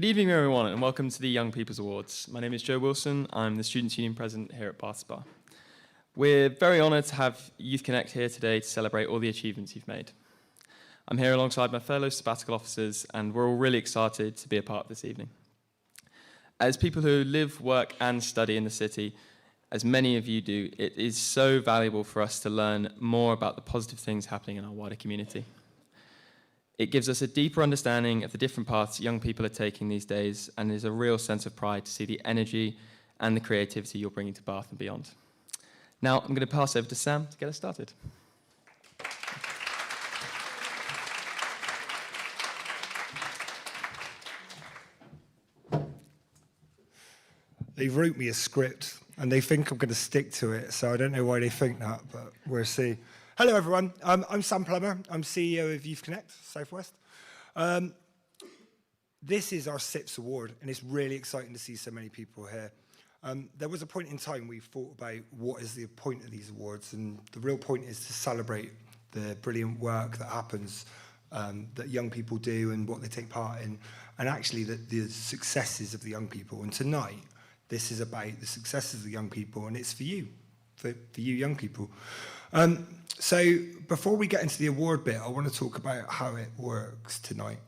Good evening, everyone, and welcome to the Young People's Awards. My name is Joe Wilson. I'm the Students' Union President here at Bath. We're very honoured to have Youth Connect here today to celebrate all the achievements you've made. I'm here alongside my fellow sabbatical officers, and we're all really excited to be a part of this evening. As people who live, work, and study in the city, as many of you do, it is so valuable for us to learn more about the positive things happening in our wider community. It gives us a deeper understanding of the different paths young people are taking these days, and there's a real sense of pride to see the energy and the creativity you're bringing to Bath and beyond. Now, I'm going to pass over to Sam to get us started. They wrote me a script, and they think I'm going to stick to it, so I don't know why they think that, but we'll see. Hello, everyone. I'm Sam Plummer. I'm CEO of Youth Connect Southwest. This is our SIPS award, and it's really exciting to see so many people here. There was a point in time we thought about what is the point of these awards, and the real point is to celebrate the brilliant work that happens, that young people do and what they take part in, and actually the successes of the young people. And tonight, this is about the successes of the young people, and it's for you young people. So before we get into the award bit, I want to talk about how it works tonight.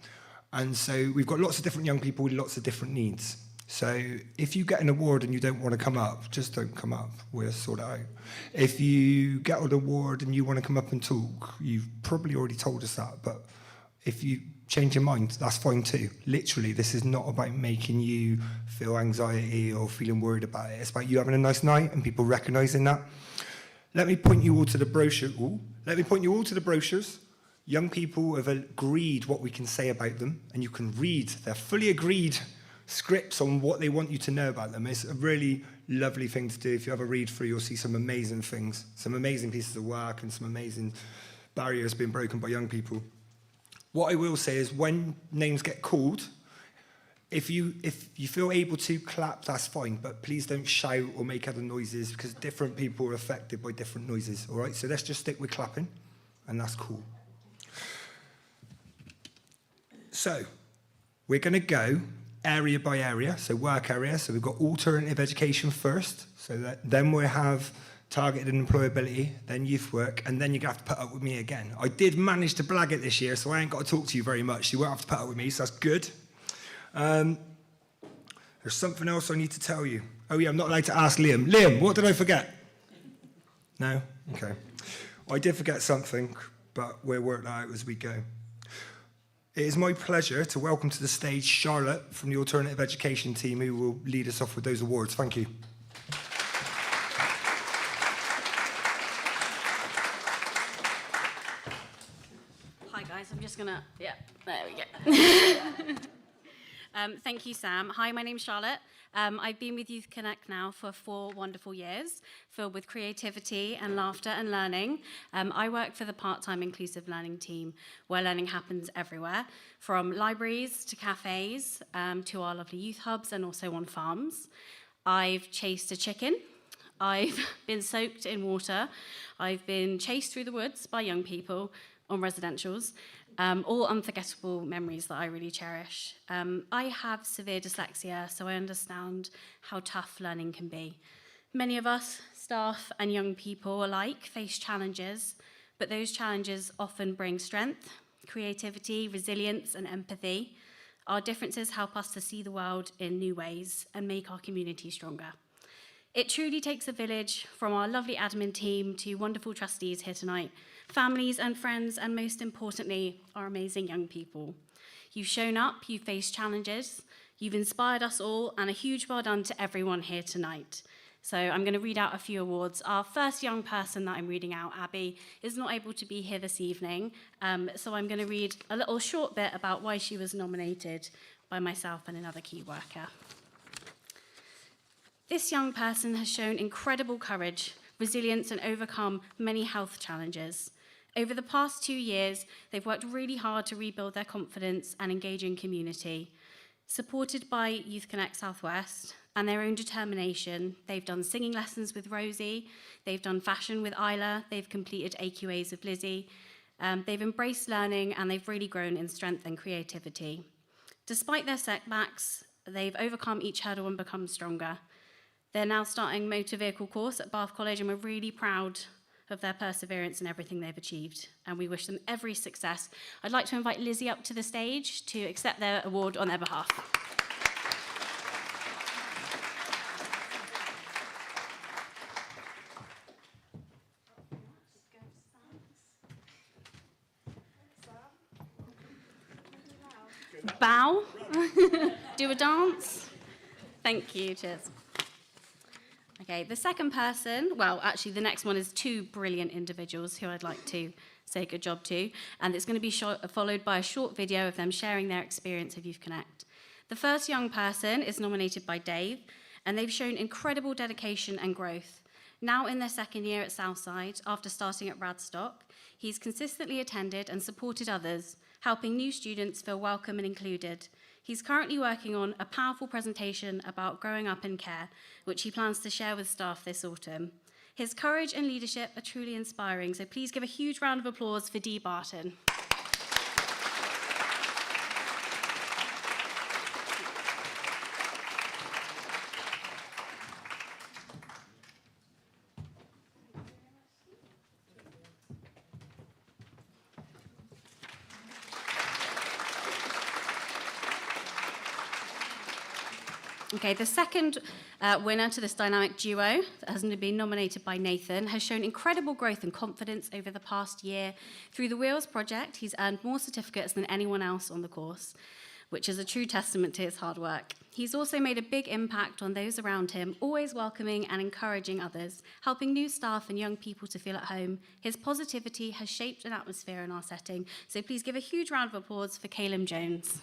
And so we've got lots of different young people with lots of different needs. So if you get an award and you don't want to come up, just don't come up. We'll sort it out. If you get an award and you want to come up and talk, you've probably already told us that. But if you change your mind, that's fine too. Literally, this is not about making you feel anxiety or feeling worried about it. It's about you having a nice night and people recognising that. Let me point you all to the brochure. Brochures. Young people have agreed what we can say about them, and you can read their fully agreed scripts on what they want you to know about them. It's a really lovely thing to do. If you have a read through, you'll see some amazing things, some amazing pieces of work, and some amazing barriers being broken by young people. What I will say is when names get called, if you feel able to clap, that's fine, but please don't shout or make other noises because different people are affected by different noises, all right? So let's just stick with clapping, and that's cool. So we're going to go area by area, so work area. So we've got alternative education first, so then we'll have targeted employability, then youth work, and then you're going to have to put up with me again. I did manage to blag it this year, so I ain't got to talk to you very much. You won't have to put up with me, so that's good. There's something else I need to tell you. Oh yeah, I'm not allowed to ask Liam. Liam, what did I forget? No? Okay. I did forget something, but we'll work that out as we go. It is my pleasure to welcome to the stage Charlotte from the Alternative Education team, who will lead us off with those awards. Thank you. Hi guys, I'm just gonna, there we go. Thank you, Sam. Hi, my name's Charlotte. I've been with Youth Connect now for 4 wonderful years, filled with creativity and laughter and learning. I work for the part-time inclusive learning team, where learning happens everywhere, from libraries to cafes, to our lovely youth hubs and also on farms. I've chased a chicken. I've been soaked in water. I've been chased through the woods by young people on residentials. All unforgettable memories that I really cherish. I have severe dyslexia, so I understand how tough learning can be. Many of us, staff and young people alike, face challenges, but those challenges often bring strength, creativity, resilience, and empathy. Our differences help us to see the world in new ways and make our community stronger. It truly takes a village, from our lovely admin team to wonderful trustees here tonight, families and friends, and most importantly, our amazing young people. You've shown up, you've faced challenges, you've inspired us all, and a huge well done to everyone here tonight. So I'm going to read out a few awards. Our first young person that I'm reading out, Abby, is not able to be here this evening, so I'm going to read a little short bit about why she was nominated by myself and another key worker. This young person has shown incredible courage, resilience, and overcome many health challenges. Over the past 2 years, they've worked really hard to rebuild their confidence and engage in community. Supported by Youth Connect Southwest and their own determination, they've done singing lessons with Rosie, they've done fashion with Isla, they've completed AQAs with Lizzie, they've embraced learning, and they've really grown in strength and creativity. Despite their setbacks, they've overcome each hurdle and become stronger. They're now starting motor vehicle course at Bath College, and we're really proud of their perseverance and everything they've achieved, and we wish them every success. I'd like to invite Lizzie up to the stage to accept their award on their behalf. Bow. Do a dance. Thank you, cheers. Okay, the second person, well, actually the next one is two brilliant individuals who I'd like to say good job to, and it's going to be followed by a short video of them sharing their experience of Youth Connect. The first young person is nominated by Dave, and they've shown incredible dedication and growth. Now in their second year at Southside, after starting at Radstock, he's consistently attended and supported others, helping new students feel welcome and included. He's currently working on a powerful presentation about growing up in care, which he plans to share with staff this autumn. His courage and leadership are truly inspiring, so please give a huge round of applause for Dee Barton. Okay, the second winner to this dynamic duo, that hasn't been nominated by Nathan, has shown incredible growth and confidence over the past year. Through the Wheels project, he's earned more certificates than anyone else on the course, which is a true testament to his hard work. He's also made a big impact on those around him, always welcoming and encouraging others, helping new staff and young people to feel at home. His positivity has shaped an atmosphere in our setting, so please give a huge round of applause for Caleb Jones.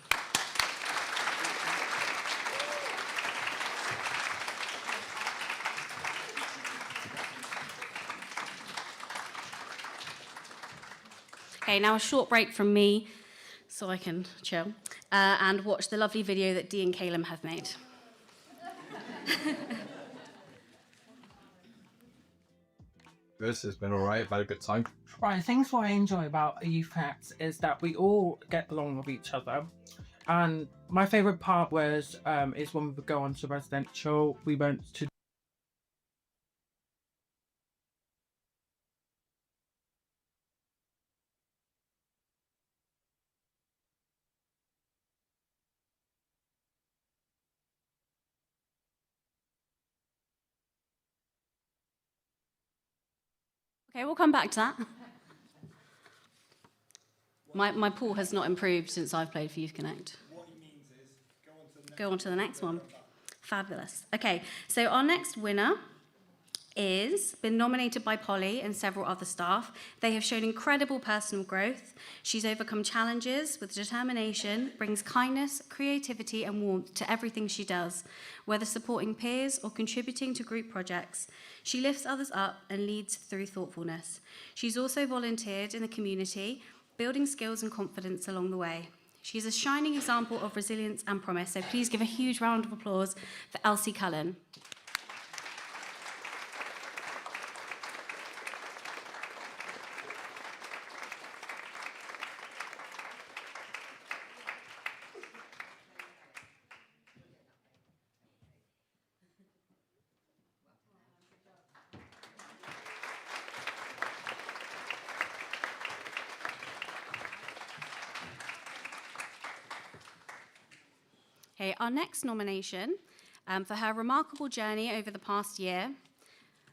Okay, now a short break from me so I can chill and watch the lovely video that Dee and Caleb have made. This has been alright, I've had a good time. Right, things what I enjoy about a youth connect is that we all get along with each other. And my favourite part was is when we would go on to residential, we went to Okay, we'll come back to that. My pool has not improved since I've played for Youth Connect. What he means is Go on to the next one. Fabulous. Okay, so our next winner is been nominated by Polly and several other staff. They have shown incredible personal growth. She's overcome challenges with determination, brings kindness, creativity and warmth to everything she does, whether supporting peers or contributing to group projects. She lifts others up and leads through thoughtfulness. She's also volunteered in the community, building skills and confidence along the way. She's a shining example of resilience and promise, so please give a huge round of applause for Elsie Cullen. Okay, our next nomination for her remarkable journey over the past year.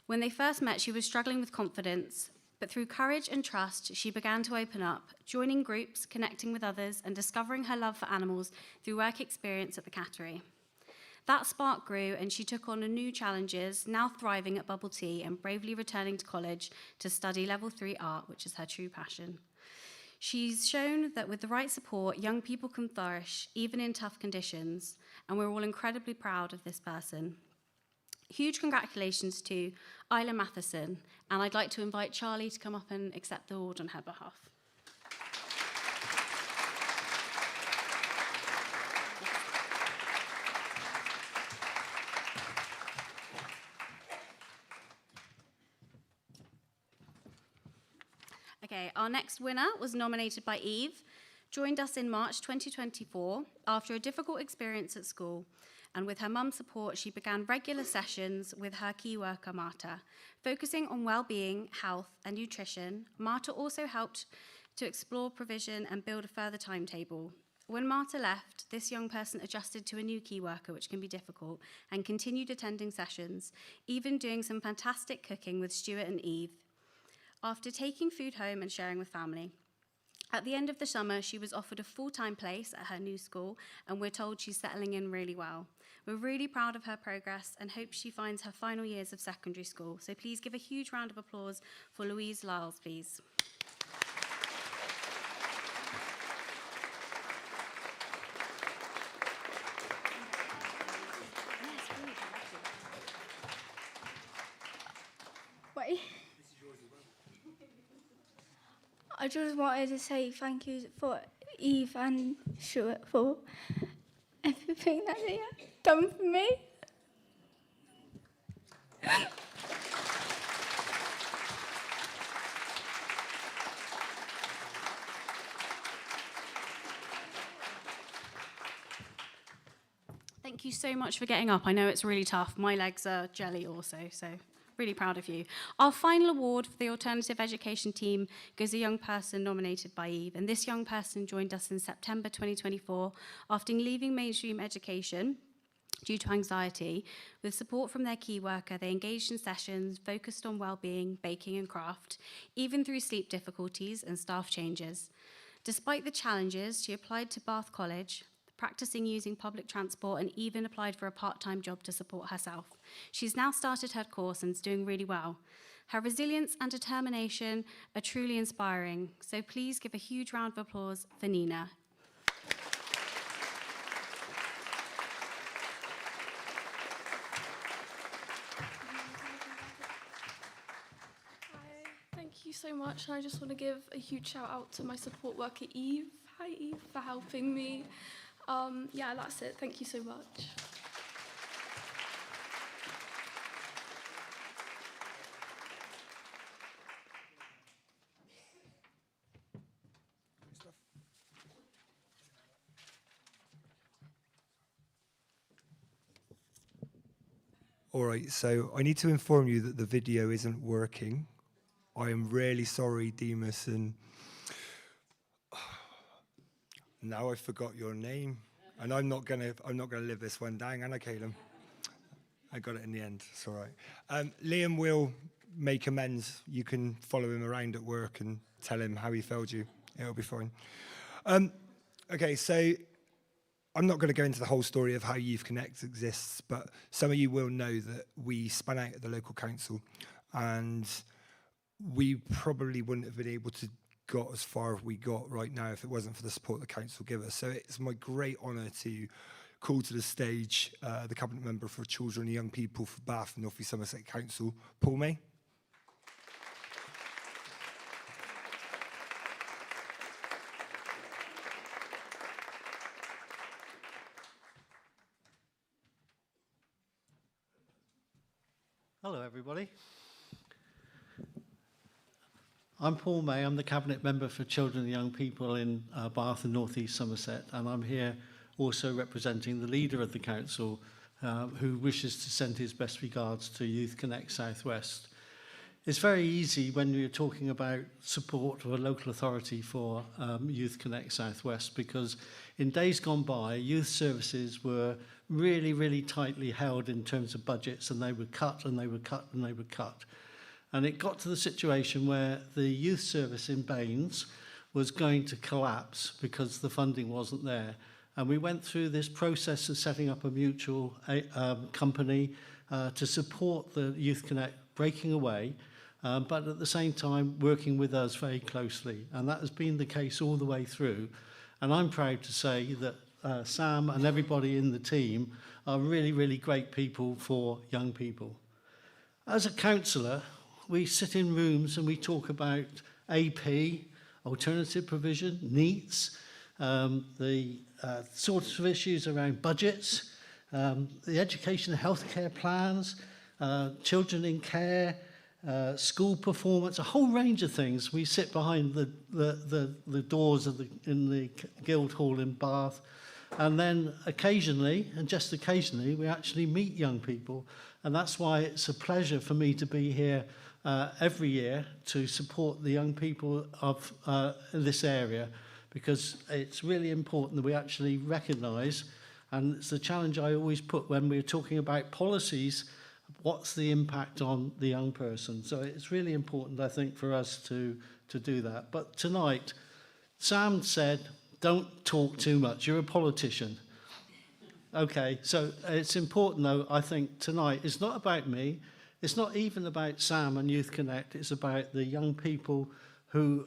When they first met, she was struggling with confidence, but through courage and trust, she began to open up, joining groups, connecting with others, and discovering her love for animals through work experience at the cattery. That spark grew, and she took on new challenges, now thriving at Bubble Tea and bravely returning to college to study Level 3 art, which is her true passion. She's shown that with the right support, young people can flourish, even in tough conditions, and we're all incredibly proud of this person. Huge congratulations to Isla Matheson, and I'd like to invite Charlie to come up and accept the award on her behalf. Okay, our next winner was nominated by Eve, joined us in March 2024 after a difficult experience at school. And with her mum's support, she began regular sessions with her key worker, Marta. Focusing on well-being, health, and nutrition, Marta also helped to explore provision and build a further timetable. When Marta left, this young person adjusted to a new key worker, which can be difficult, and continued attending sessions, even doing some fantastic cooking with Stuart and Eve, after taking food home and sharing with family. At the end of the summer, she was offered a full-time place at her new school, and we're told she's settling in really well. We're really proud of her progress and hope she finds her final years of secondary school. So please give a huge round of applause for Louise Lyles, please. Wait. I just wanted to say thank you for Eve and Stuart for everything that they have done for me. Thank you so much for getting up. I know it's really tough. My legs are jelly also, so really proud of you. Our final award for the Alternative Education team goes to a young person nominated by Eve, and this young person joined us in September 2024 after leaving mainstream education due to anxiety. With support from their key worker, they engaged in sessions focused on well-being, baking and craft, even through sleep difficulties and staff changes. Despite the challenges, she applied to Bath College, practicing using public transport, and even applied for a part-time job to support herself. She's now started her course and is doing really well. Her resilience and determination are truly inspiring, so please give a huge round of applause for Nina. Hi, thank you so much, and I just want to give a huge shout out to my support worker Eve. Hi Eve, for helping me. Yeah, that's it. Thank you so much. All right, so I need to inform you that the video isn't working. I am really sorry, Demas, and now I forgot your name, and I'm not gonna live this one down, Anna Caleb. I got it in the end. It's all right. Liam will make amends. You can follow him around at work and tell him how he failed you. It'll be fine. Okay, so I'm not going to go into the whole story of how Youth Connect exists, but some of you will know that we spun out at the local council, and we probably wouldn't have been able to got as far as we got right now if it wasn't for the support the council give us. So it's my great honour to call to the stage the Cabinet Member for Children and Young People for Bath and North East Somerset Council, Paul May. Hello, everybody. I'm Paul May. I'm the Cabinet Member for Children and Young People in Bath and North East Somerset, and I'm here also representing the leader of the council who wishes to send his best regards to Youth Connect South West. It's very easy when you're talking about support of a local authority for Youth Connect South West, because in days gone by, youth services were really, really tightly held in terms of budgets, and they were cut and they were cut and they were cut. And it got to the situation where the youth service in Baines was going to collapse because the funding wasn't there. And we went through this process of setting up a mutual company to support the Youth Connect breaking away, but at the same time working with us very closely. And that has been the case all the way through. And I'm proud to say that Sam and everybody in the team are really, really great people for young people. As a councillor, we sit in rooms and we talk about AP, alternative provision, NEETs, the sorts of issues around budgets, the education and healthcare plans, children in care, school performance, a whole range of things. We sit behind the doors of in the Guildhall in Bath, and then occasionally, and just occasionally, we actually meet young people, and that's why it's a pleasure for me to be here every year to support the young people of this area, because it's really important that we actually recognise, and it's the challenge I always put when we're talking about policies, what's the impact on the young person. So it's really important, I think, for us to do that. But tonight, Sam said, don't talk too much, you're a politician. Okay, so it's important, though, I think, tonight, it's not about me, it's not even about Sam and Youth Connect, it's about the young people who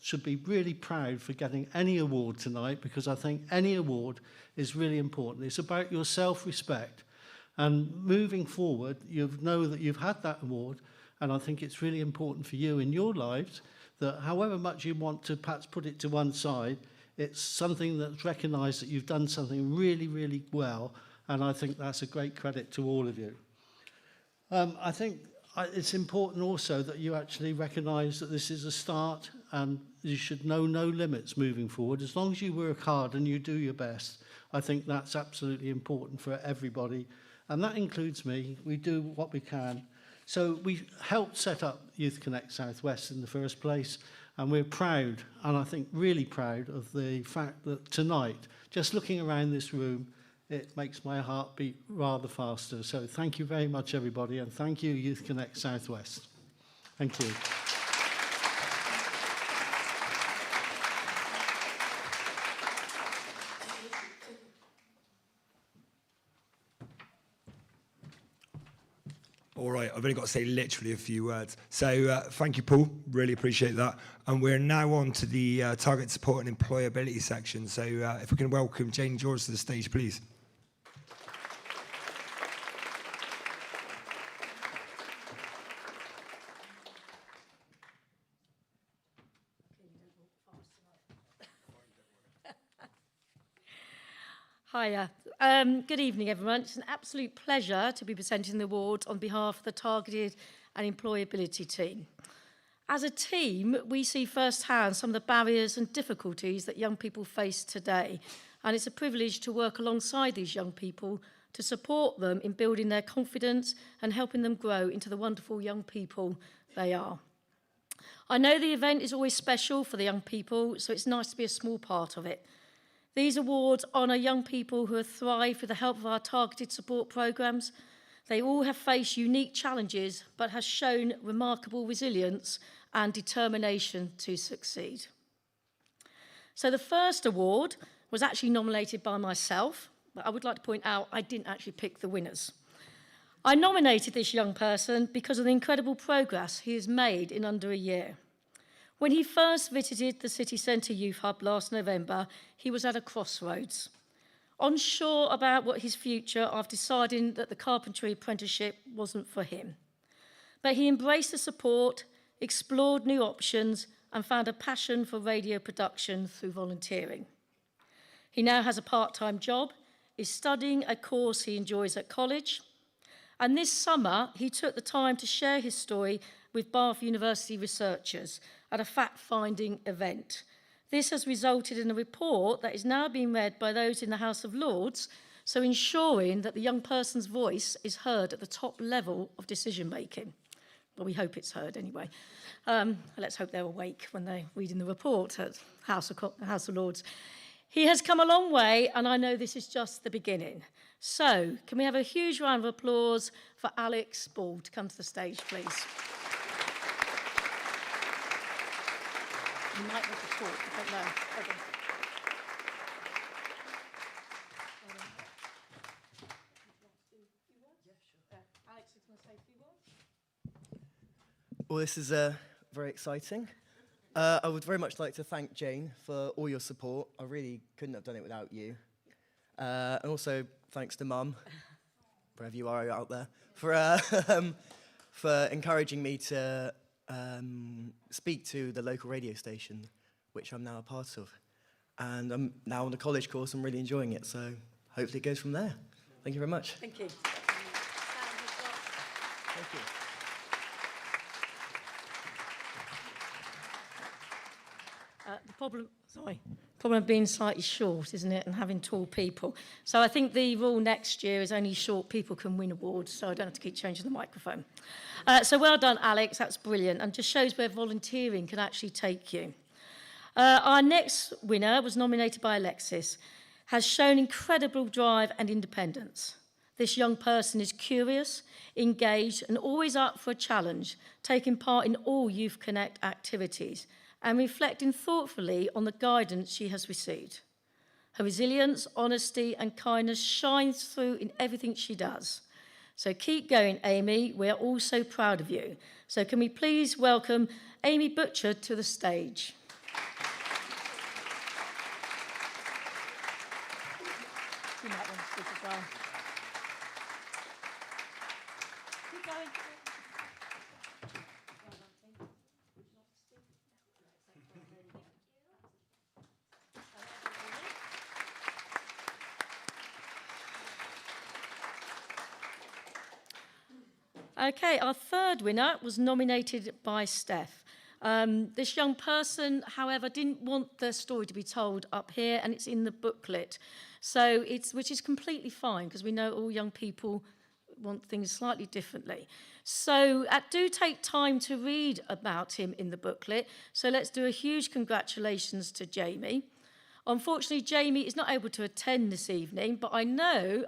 should be really proud for getting any award tonight, because I think any award is really important. It's about your self-respect. And moving forward, you know that you've had that award, and I think it's really important for you in your lives that however much you want to perhaps put it to one side, it's something that's recognised that you've done something really, really well, and I think that's a great credit to all of you. I think it's important also that you actually recognise that this is a start, and you should know no limits moving forward. As long as you work hard and you do your best, I think that's absolutely important for everybody. And that includes me. We do what we can. So we helped set up Youth Connect South West in the first place, and we're proud, and I think really proud, of the fact that tonight, just looking around this room, it makes my heart beat rather faster. So thank you very much, everybody, and thank you, Youth Connect South West. Thank you. All right, I've only got to say literally a few words. So thank you, Paul. Really appreciate that. And we're now on to the target support and employability section. So if we can welcome Jane George to the stage, please. Hiya. Good evening, everyone. It's an absolute pleasure to be presenting the awards on behalf of the Targeted and Employability team. As a team, we see firsthand some of the barriers and difficulties that young people face today, and it's a privilege to work alongside these young people to support them in building their confidence and helping them grow into the wonderful young people they are. I know the event is always special for the young people, so it's nice to be a small part of it. These awards honour young people who have thrived with the help of our targeted support programmes. They all have faced unique challenges, but have shown remarkable resilience and determination to succeed. So the first award was actually nominated by myself, but I would like to point out I didn't actually pick the winners. I nominated this young person because of the incredible progress he has made in under a year. When he first visited the City Centre Youth Hub last November, he was at a crossroads. Unsure about what his future after deciding that the carpentry apprenticeship wasn't for him. But he embraced the support, explored new options, and found a passion for radio production through volunteering. He now has a part-time job, is studying a course he enjoys at college, and this summer he took the time to share his story with Bath University researchers at a fact-finding event. This has resulted in a report that is now being read by those in the House of Lords, so ensuring that the young person's voice is heard at the top level of decision-making. Well, we hope it's heard anyway. Let's hope they're awake when they're reading the report at House of Lords. He has come a long way, and I know this is just the beginning. So, can we have a huge round of applause for Alex Ball to come to the stage, please? You might want to talk, I don't know. Okay. Alex is going to say a few words. Well, this is very exciting. I would very much like to thank Jane for all your support. I really couldn't have done it without you. And also thanks to Mum, wherever you are out there, for encouraging me to speak to the local radio station, which I'm now a part of. And I'm now on the college course. I'm really enjoying it, so hopefully it goes from there. Thank you very much. Thank you. Thank you. Problem of being slightly short, isn't it, and having tall people. So I think the rule next year is only short people can win awards, so I don't have to keep changing the microphone. So well done, Alex, that's brilliant, and just shows where volunteering can actually take you. Our next winner was nominated by Alexis, has shown incredible drive and independence. This young person is curious, engaged, and always up for a challenge, taking part in all Youth Connect activities, and reflecting thoughtfully on the guidance she has received. Her resilience, honesty, and kindness shines through in everything she does. So keep going, Amy. We're all so proud of you. So can we please welcome Amy Butcher to the stage? You might want to speak as well. Keep going. Okay, our third winner was nominated by Steph. This young person, however, didn't want their story to be told up here, and it's in the booklet. So which is completely fine, because we know all young people want things slightly differently. So do take time to read about him in the booklet. So let's do a huge congratulations to Jamie. Unfortunately, Jamie is not able to attend this evening, but I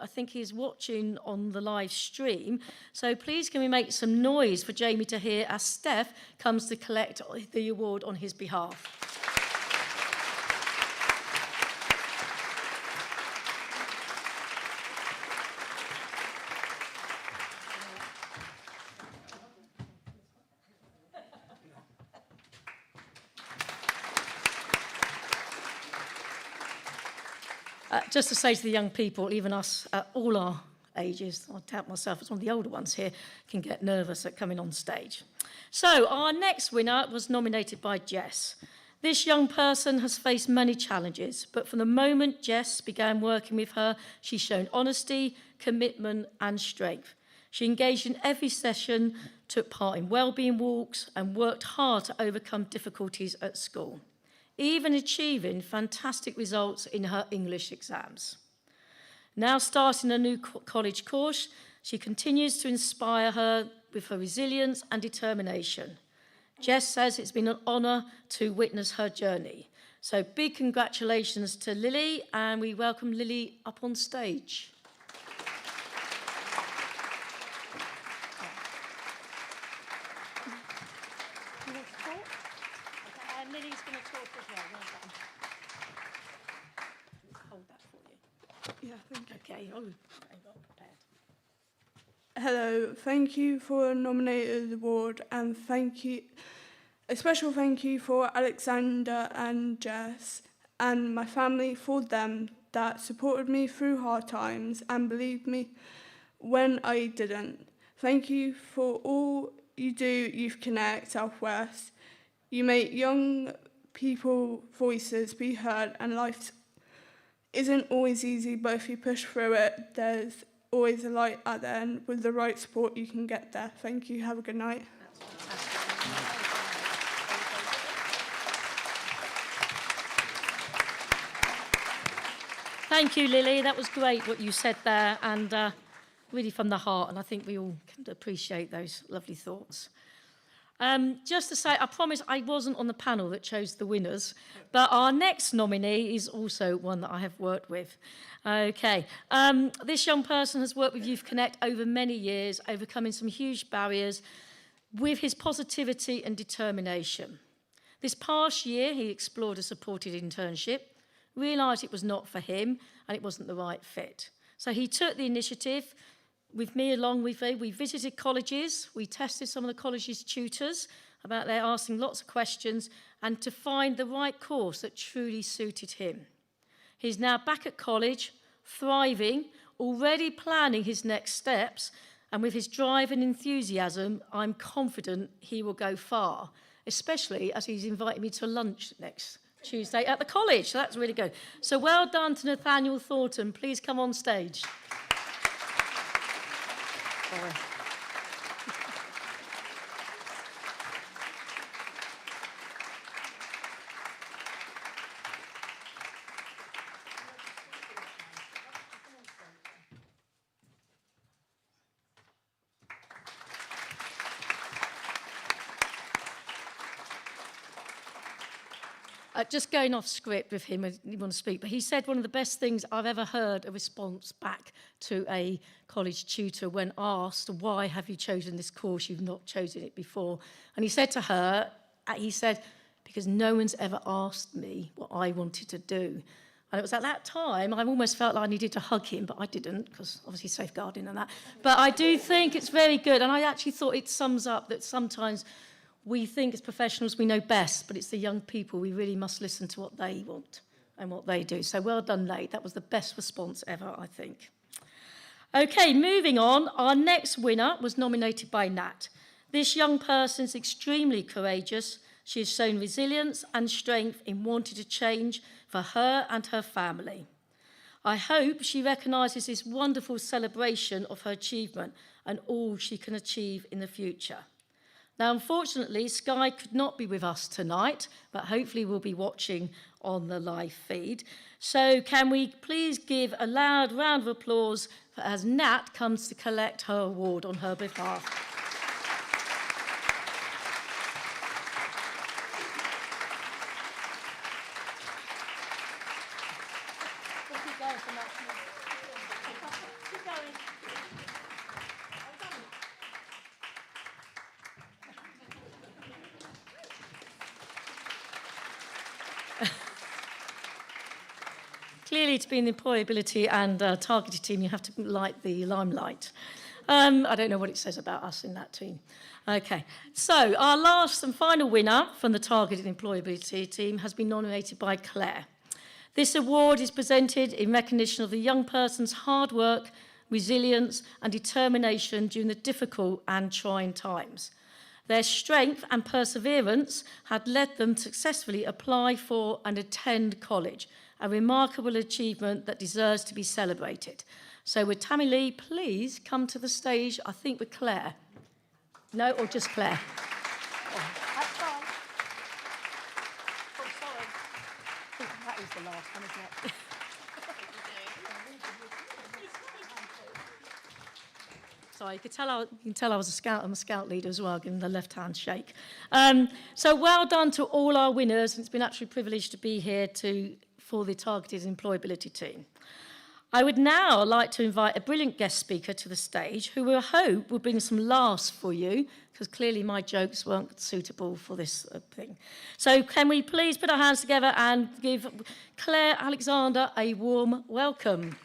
think he's watching on the live stream. So please can we make some noise for Jamie to hear as Steph comes to collect the award on his behalf. Just to say to the young people, even us at all our ages, I doubt myself as one of the older ones here, can get nervous at coming on stage. So our next winner was nominated by Jess. This young person has faced many challenges, but from the moment Jess began working with her, she's shown honesty, commitment and strength. She engaged in every session, took part in wellbeing walks and worked hard to overcome difficulties at school, even achieving fantastic results in her English exams. Now starting a new college course, she continues to inspire her with her resilience and determination. Jess says it's been an honour to witness her journey. So big congratulations to Lily, and we welcome Lily up on stage. Lily's going to talk as well. Well done. Hold that for you. Yeah, thank you. Okay. Oh, I got prepared. Hello, thank you for nominating the award, and a special thank you for Alexander and Jess and my family, for them that supported me through hard times and believed me when I didn't. Thank you for all you do, Youth Connect Southwest. You make young people voices be heard, and life isn't always easy, but if you push through it, there's always a light at the end. With the right support, you can get there. Thank you. Have a good night. Thank you, Lily. That was great what you said there, and really from the heart, and I think we all can appreciate those lovely thoughts. Just to say, I promise I wasn't on the panel that chose the winners, but our next nominee is also one that I have worked with. Okay, this young person has worked with Youth Connect over many years, overcoming some huge barriers with his positivity and determination. This past year, he explored a supported internship, realised it was not for him and it wasn't the right fit. So he took the initiative, with me along with me. We visited colleges, we tested some of the colleges' tutors about their asking lots of questions and to find the right course that truly suited him. He's now back at college, thriving, already planning his next steps, and with his drive and enthusiasm, I'm confident he will go far, especially as he's invited me to lunch next Tuesday at the college. So that's really good. So well done to Nathaniel Thornton. Please come on stage. just going off script with him, I didn't want to speak, but he said one of the best things I've ever heard a response back to a college tutor when asked, why have you chosen this course? You've not chosen it before. And he said to her, because no one's ever asked me what I wanted to do. And it was at that time, I almost felt like I needed to hug him, but I didn't, because obviously safeguarding and that. But I do think it's very good. And I actually thought it sums up that sometimes we think as professionals we know best, but it's the young people. We really must listen to what they want and what they do. So well done, Nate. That was the best response ever, I think. Okay, moving on. Our next winner was nominated by Nat. This young person is extremely courageous. She has shown resilience and strength in wanting to change for her and her family. I hope she recognises this wonderful celebration of her achievement and all she can achieve in the future. Now, unfortunately, Sky could not be with us tonight, but hopefully we'll be watching on the live feed. So can we please give a loud round of applause as Nat comes to collect her award on her behalf. Clearly, to be in the employability and targeted team, you have to like the limelight. I don't know what it says about us in that team. Okay, so our last and final winner from the targeted employability team has been nominated by Claire. This award is presented in recognition of the young person's hard work, resilience and determination during the difficult and trying times. Their strength and perseverance had led them to successfully apply for and attend college, a remarkable achievement that deserves to be celebrated. So would Tammy Lee please come to the stage, I think with Claire. No, or just Claire? Oh, that's fine. Oh, sorry. I think that is the last one, isn't it? Sorry, you can tell I was a scout. I'm a scout leader as well, giving the left-hand shake. So well done to all our winners. It's been actually a privilege to be here for the targeted employability team. I would now like to invite a brilliant guest speaker to the stage who we hope will bring some laughs for you, because clearly my jokes weren't suitable for this thing. So can we please put our hands together and give Claire Alexander a warm welcome.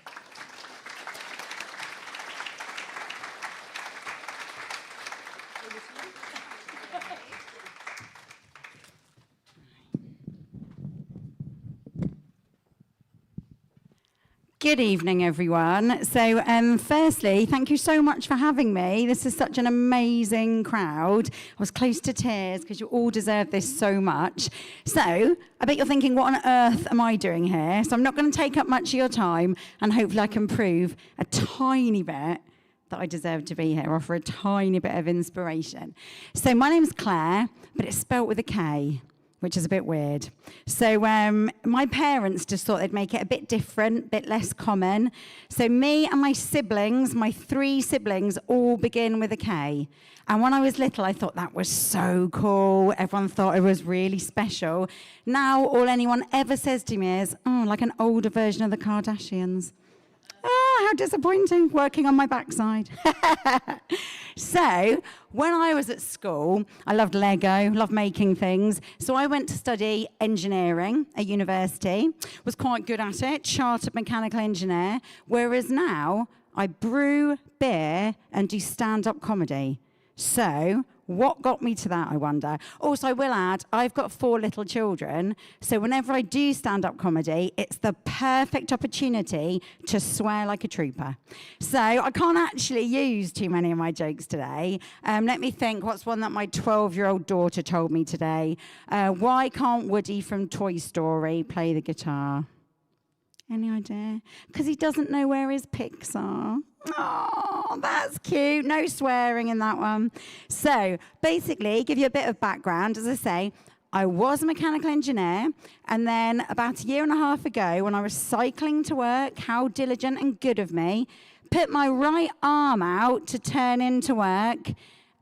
Good evening, everyone. So firstly, thank you so much for having me. This is such an amazing crowd. I was close to tears because you all deserve this so much. So I bet you're thinking, what on earth am I doing here? So I'm not going to take up much of your time, and hopefully I can prove a tiny bit that I deserve to be here, offer a tiny bit of inspiration. So my name's Claire, but it's spelt with a K, which is a bit weird. So my parents just thought they'd make it a bit different, a bit less common. So me and my siblings, my 3 siblings, all begin with a K. And when I was little, I thought that was so cool. Everyone thought it was really special. Now, all anyone ever says to me is, oh, like an older version of the Kardashians. Oh, how disappointing, working on my backside. So, when I was at school, I loved Lego, loved making things. So I went to study engineering at university, was quite good at it, chartered mechanical engineer, whereas now I brew beer and do stand-up comedy. So, what got me to that, I wonder? Also, I will add, I've got 4 little children, so whenever I do stand-up comedy, it's the perfect opportunity to swear like a trooper. So I can't actually use too many of my jokes today. Let me think, what's one that my 12-year-old daughter told me today? Why can't Woody from Toy Story play the guitar? Any idea? Because he doesn't know where his picks are. Oh, that's cute. No swearing in that one. So basically, give you a bit of background. As I say, I was a mechanical engineer, and then about 1.5 years ago, when I was cycling to work, how diligent and good of me, put my right arm out to turn into work,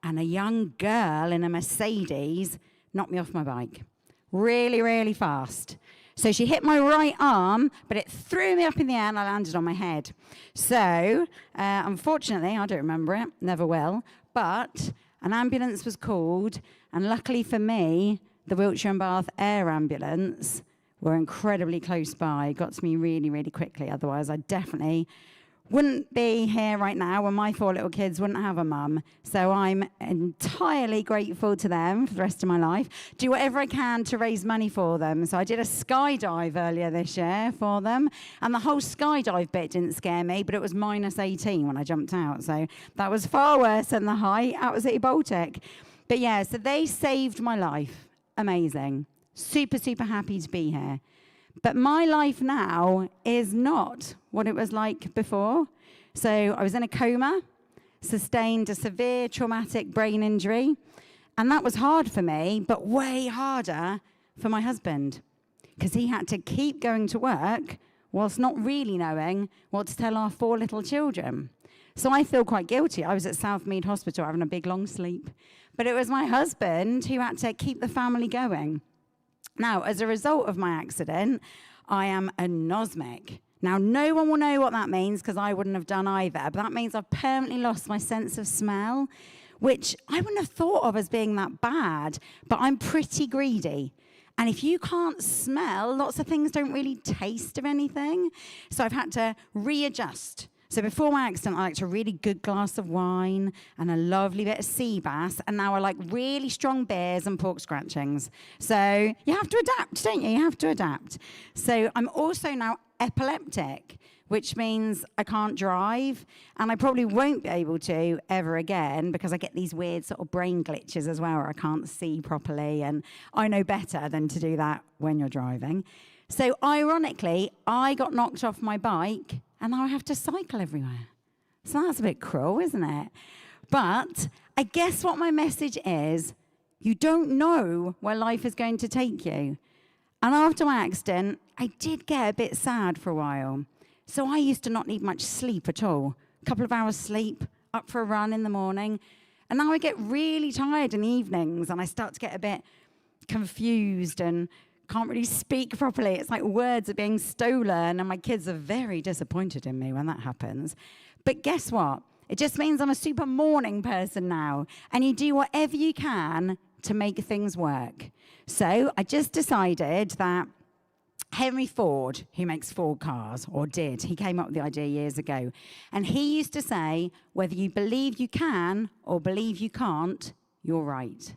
and a young girl in a Mercedes knocked me off my bike. really, really fast. So she hit my right arm, but it threw me up in the air and I landed on my head. So, unfortunately, I don't remember it, never will, but an ambulance was called, and luckily for me, the Wiltshire and Bath Air Ambulance were incredibly close by, got to me really, really quickly. Otherwise, I definitely wouldn't be here right now when my 4 little kids wouldn't have a mum. So I'm entirely grateful to them for the rest of my life. Do whatever I can to raise money for them. So I did a skydive earlier this year for them. And the whole skydive bit didn't scare me, but it was minus 18 when I jumped out. So that was far worse than the height. Absolutely Baltic. But yeah, so they saved my life. Amazing. Super, super happy to be here. But my life now is not what it was like before. So I was in a coma, sustained a severe traumatic brain injury, and that was hard for me, but way harder for my husband, because he had to keep going to work whilst not really knowing what to tell our 4 little children. So I feel quite guilty. I was at Southmead Hospital having a big long sleep, but it was my husband who had to keep the family going. Now, as a result of my accident, I am anosmic. Now, no one will know what that means because I wouldn't have done either, but that means I've permanently lost my sense of smell, which I wouldn't have thought of as being that bad, but I'm pretty greedy. And if you can't smell, lots of things don't really taste of anything. So I've had to readjust. So before my accident, I liked a really good glass of wine and a lovely bit of sea bass, and now I like really strong beers and pork scratchings. So you have to adapt, don't you? You have to adapt. So I'm also now epileptic, which means I can't drive, and I probably won't be able to ever again because I get these weird sort of brain glitches as well where I can't see properly, and I know better than to do that when you're driving. So ironically, I got knocked off my bike and now I have to cycle everywhere. So that's a bit cruel, isn't it? But I guess what my message is, you don't know where life is going to take you. And after my accident, I did get a bit sad for a while. So I used to not need much sleep at all. A couple of hours sleep, up for a run in the morning. And now I get really tired in the evenings and I start to get a bit confused and can't really speak properly. It's like words are being stolen, and my kids are very disappointed in me when that happens. But guess what? It just means I'm a super morning person now, and you do whatever you can to make things work. So I just decided that Henry Ford, who makes Ford cars, or did, he came up with the idea years ago, and he used to say, whether you believe you can or believe you can't, you're right.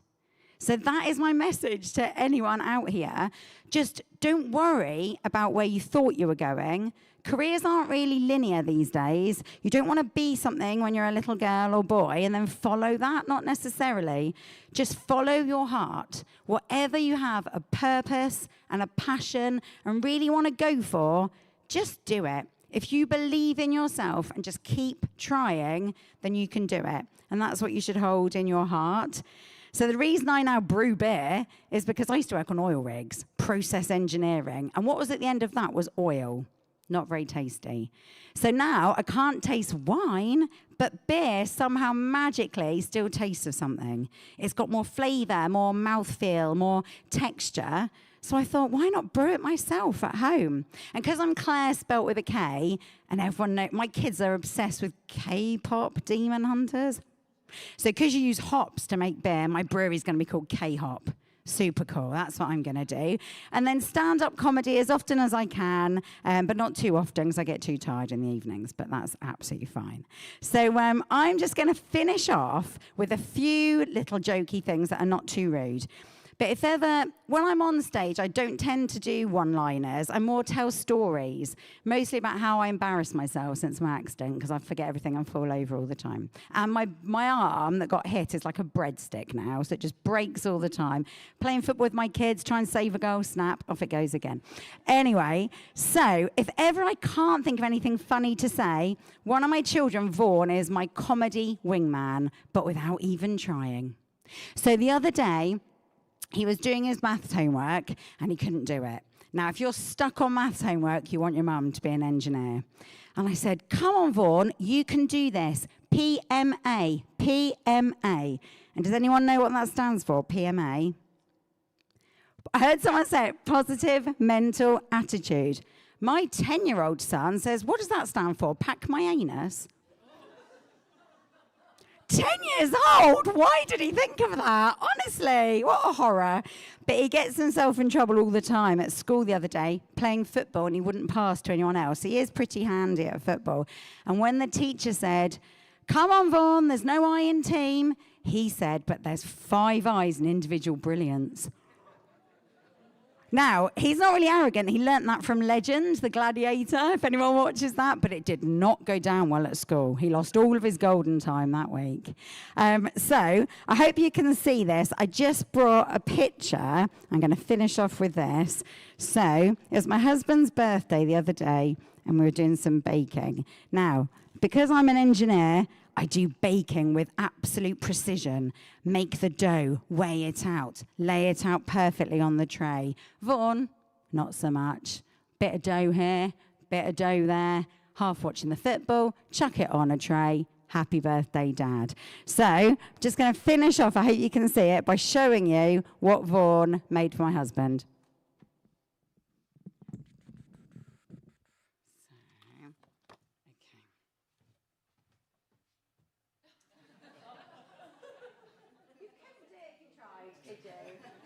So that is my message to anyone out here. Just don't worry about where you thought you were going. Careers aren't really linear these days. You don't want to be something when you're a little girl or boy and then follow that, not necessarily. Just follow your heart. Whatever you have a purpose and a passion and really want to go for, just do it. If you believe in yourself and just keep trying, then you can do it. And that's what you should hold in your heart. So the reason I now brew beer is because I used to work on oil rigs, process engineering, and what was at the end of that was oil. Not very tasty. So now I can't taste wine, but beer somehow magically still tastes of something. It's got more flavour, more mouthfeel, more texture. So I thought, why not brew it myself at home? And because I'm Claire spelt with a K, and everyone knows, my kids are obsessed with K-pop demon hunters. So because you use hops to make beer, my brewery's going to be called K-Hop. Super cool. That's what I'm going to do. And then stand-up comedy as often as I can, but not too often because I get too tired in the evenings, but that's absolutely fine. So I'm just going to finish off with a few little jokey things that are not too rude. But if ever, when I'm on stage, I don't tend to do one-liners. I more tell stories, mostly about how I embarrassed myself since my accident, because I forget everything and fall over all the time. And my arm that got hit is like a breadstick now, so it just breaks all the time. Playing football with my kids, try and save a goal, snap, off it goes again. Anyway, so if ever I can't think of anything funny to say, one of my children, Vaughan, is my comedy wingman, but without even trying. So the other day, he was doing his maths homework and he couldn't do it. Now, if you're stuck on maths homework, you want your mum to be an engineer. And I said, come on, Vaughan, you can do this. PMA, PMA. And does anyone know what that stands for, PMA? I heard someone say it, positive mental attitude. My 10-year-old son says, what does that stand for? Pack my anus? 10 years old? Why did he think of that? Honestly, what a horror. But he gets himself in trouble all the time. At school the other day, playing football, and he wouldn't pass to anyone else. He is pretty handy at football. And when the teacher said, come on, Vaughan, there's no I in team, he said, but there's 5 I's in individual brilliance. Now, he's not really arrogant. He learnt that from Legend, the Gladiator, if anyone watches that, but it did not go down well at school. He lost all of his golden time that week. So I hope you can see this. I just brought a picture. I'm going to finish off with this. So it was my husband's birthday the other day, and we were doing some baking. Now, because I'm an engineer, I do baking with absolute precision. Make the dough, weigh it out, lay it out perfectly on the tray. Vaughan, not so much. Bit of dough here, bit of dough there, half watching the football, chuck it on a tray. Happy birthday, Dad. So, just going to finish off, I hope you can see it, by showing you what Vaughan made for my husband.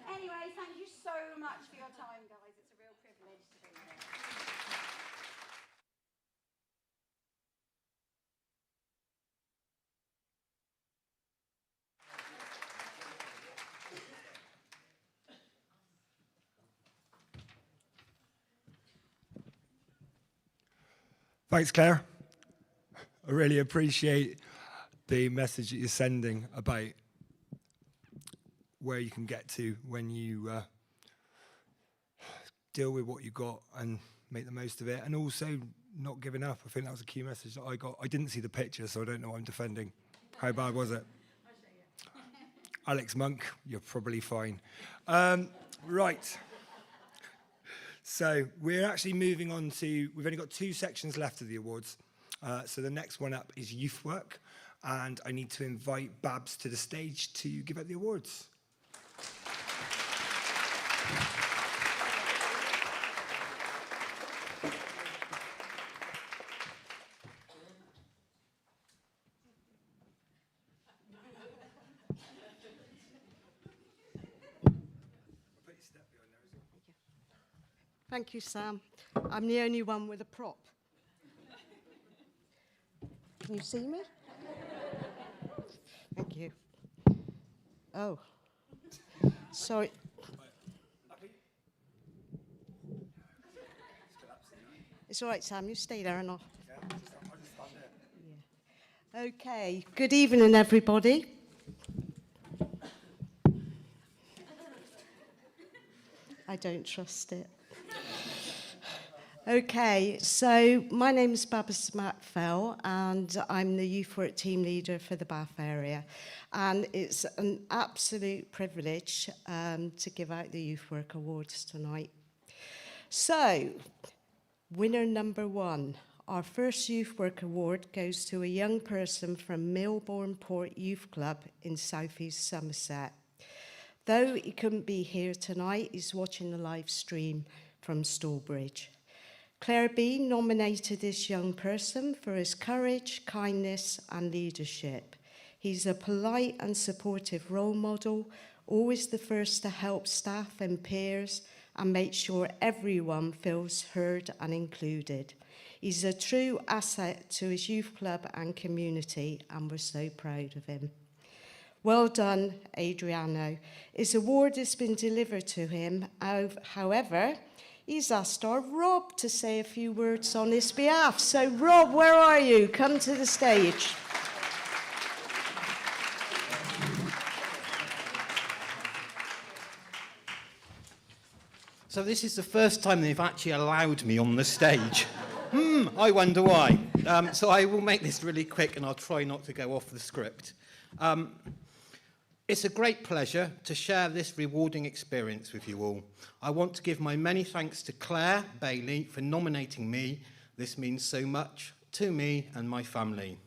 Anyway, thank you so much for your time, guys. It's a real privilege to be here. Thanks, Claire. I really appreciate the message that you're sending about where you can get to when you deal with what you got and make the most of it, and also not giving up. I think that was a key message that I got. I didn't see the picture, so I don't know what I'm defending. How bad was it? Alex Monk, you're probably fine. Right. So we're actually moving on to, we've only got 2 sections left of the awards. So the next one up is youth work, and I need to invite Babs to the stage to give out the awards. Thank you, Sam. I'm the only one with a prop. Can you see me? Thank you. Oh, sorry. It's all right, Sam. You stay there and I'll... Yeah. Okay. Good evening, everybody. I don't trust it. Okay, so my name is Babs Matfell, and I'm the youth work team leader for the Bath area. And it's an absolute privilege to give out the Youth Work Awards tonight. So, winner number 1. Our first Youth Work Award goes to a young person from Milbourne Port Youth Club in South East Somerset. Though he couldn't be here tonight, he's watching the live stream from Stallbridge. Claire B nominated this young person for his courage, kindness and leadership. He's a polite and supportive role model, always the first to help staff and peers and make sure everyone feels heard and included. He's a true asset to his youth club and community, and we're so proud of him. Well done, Adriano. His award has been delivered to him. However, he's asked our Rob to say a few words on his behalf. So, Rob, where are you? Come to the stage. So this is the first time they've actually allowed me on the stage. I wonder why. So I will make this really quick and I'll try not to go off the script. It's a great pleasure to share this rewarding experience with you all. I want to give my many thanks to Claire Bailey for nominating me. This means so much to me and my family.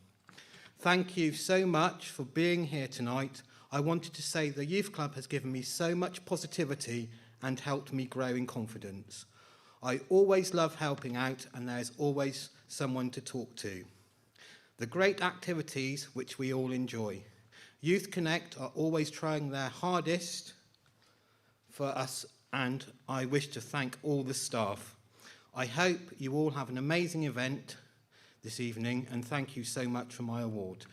Thank you so much for being here tonight. I wanted to say the Youth Club has given me so much positivity and helped me grow in confidence. I always love helping out, and there's always someone to talk to. The great activities which we all enjoy. Youth Connect are always trying their hardest for us, and I wish to thank all the staff. I hope you all have an amazing event this evening, and thank you so much for my award.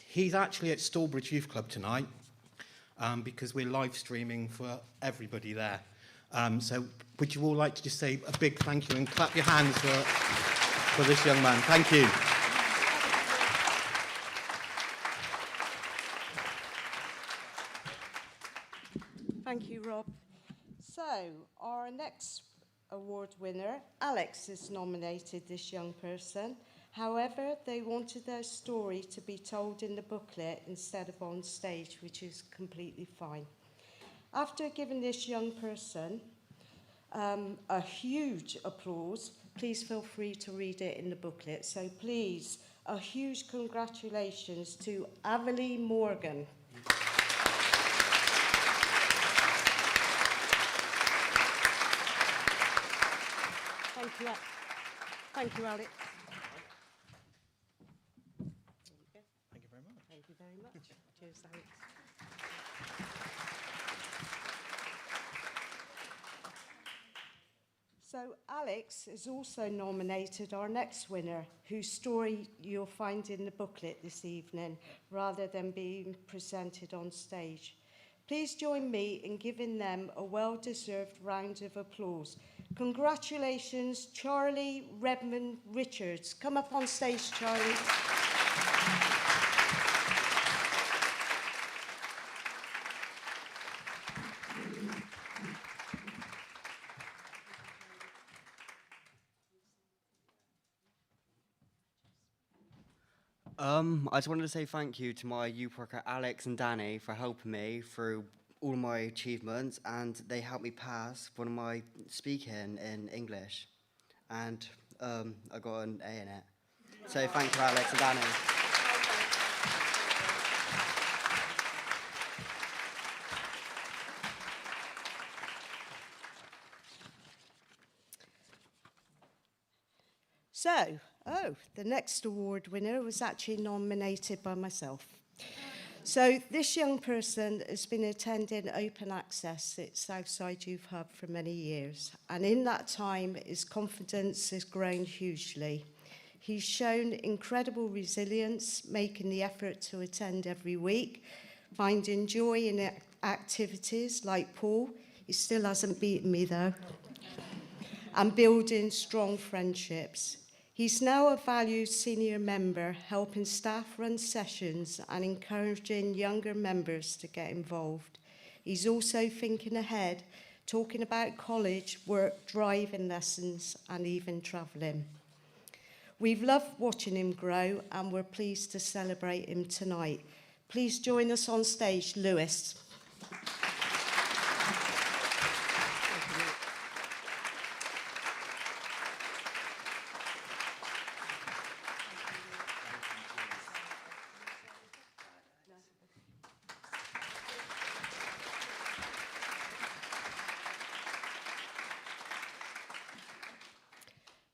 He's actually at Stallbridge Youth Club tonight because we're live streaming for everybody there. So would you all like to just say a big thank you and clap your hands for this young man? Thank you. Thank you, Rob. So, our next award winner, Alex, is nominated, this young person. However, they wanted their story to be told in the booklet instead of on stage, which is completely fine. After giving this young person a huge applause, please feel free to read it in the booklet. So please, a huge congratulations to Avalie Morgan. Thank you, thank you, Alex. Thank you very much. Thank you very much. Cheers, Alex. So Alex has also nominated our next winner, whose story you'll find in the booklet this evening, rather than being presented on stage. Please join me in giving them a well-deserved round of applause. Congratulations, Charlie Redmond Richards. Come up on stage, Charlie. I just wanted to say thank you to my youth worker Alex and Danny for helping me through all my achievements, and they helped me pass one of my speaking in English, and I got an A in it. So thank you, Alex and Danny. So, the next award winner was actually nominated by myself. So this young person has been attending Open Access at Southside Youth Hub for many years, and in that time his confidence has grown hugely. He's shown incredible resilience, making the effort to attend every week, finding joy in activities like Paul, he still hasn't beaten me though, and building strong friendships. He's now a valued senior member, helping staff run sessions and encouraging younger members to get involved. He's also thinking ahead, talking about college, work, driving lessons, and even travelling. We've loved watching him grow, and we're pleased to celebrate him tonight. Please join us on stage, Lewis.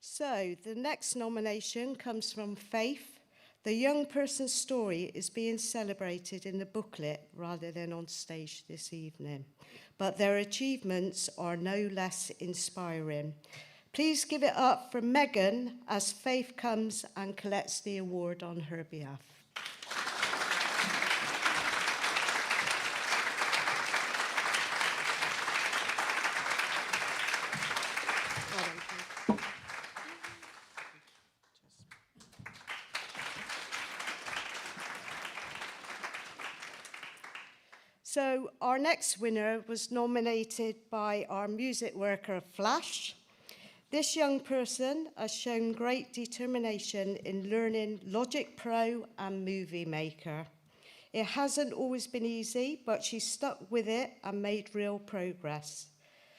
So, the next nomination comes from Faith. The young person's story is being celebrated in the booklet rather than on stage this evening, but their achievements are no less inspiring. Please give it up for Megan as Faith comes and collects the award on her behalf. So our next winner was nominated by our music worker, Flash. This young person has shown great determination in learning Logic Pro and Movie Maker. It hasn't always been easy, but she's stuck with it and made real progress.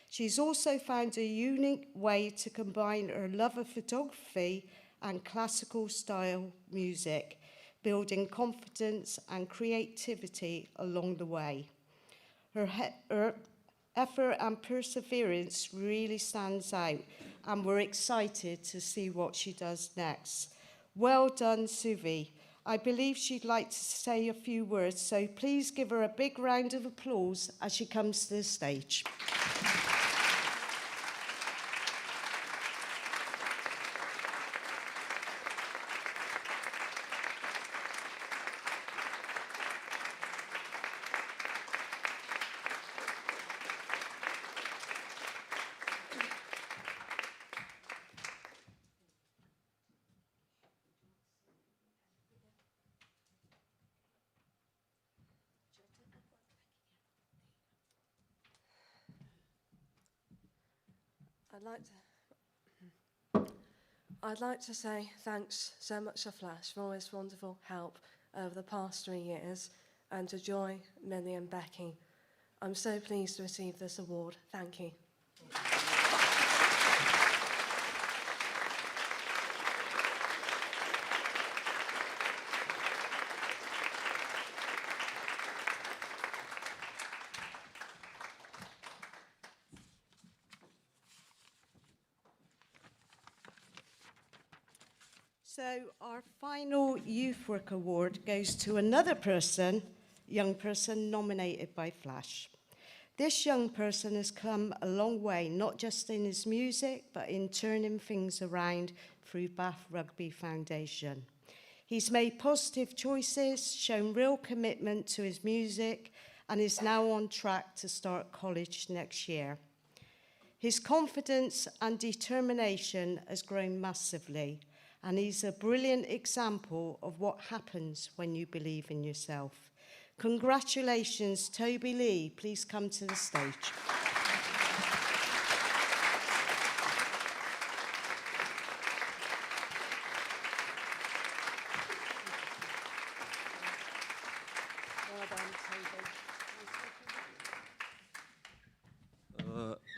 She's also found a unique way to combine her love of photography and classical style music, building confidence and creativity along the way. effort and perseverance really stands out, and we're excited to see what she does next. Well done, Suvi. I believe she'd like to say a few words, so please give her a big round of applause as she comes to the stage. I'd like to say thanks so much to Flash for all his wonderful help over the past 3 years, and to Joy, Millie and Becky. I'm so pleased to receive this award. Thank you. So our final Youth Work Award goes to another young person nominated by Flash. This young person has come a long way, not just in his music, but in turning things around through Bath Rugby Foundation. He's made positive choices, shown real commitment to his music, and is now on track to start college next year. His confidence and determination has grown massively, and he's a brilliant example of what happens when you believe in yourself. Congratulations, Toby Lee. Please come to the stage.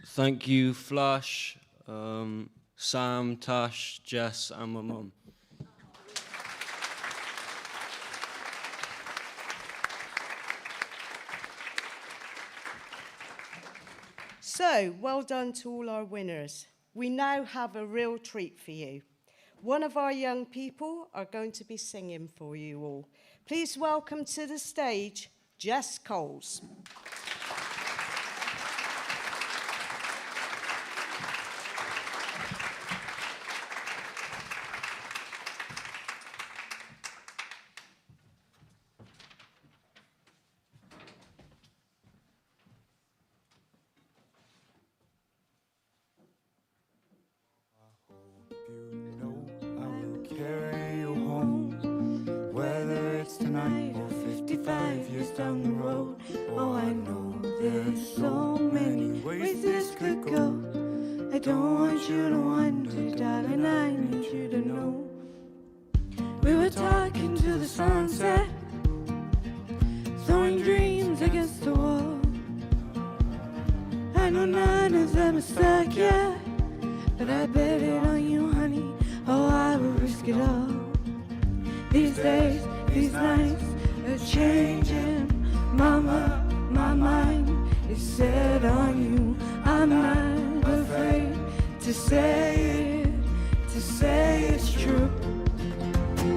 Thank you, Flash, Sam, Tash, Jess, and my mum. So, well done to all our winners. We now have a real treat for you. One of our young people are going to be singing for you all. Please welcome to the stage, Jess Coles. Carry you home, whether it's tonight or 55 years down the road. Oh, I know there's so many ways this could go. I don't want you to wonder, darling, I need you to know. We were talking to the sunset, throwing dreams against the wall. I know none of them are stuck yet, but I bet it on you, honey. Oh, I would risk it all. These days, these nights are changing. Mama, my mind is set on you. I'm not afraid to say it's true.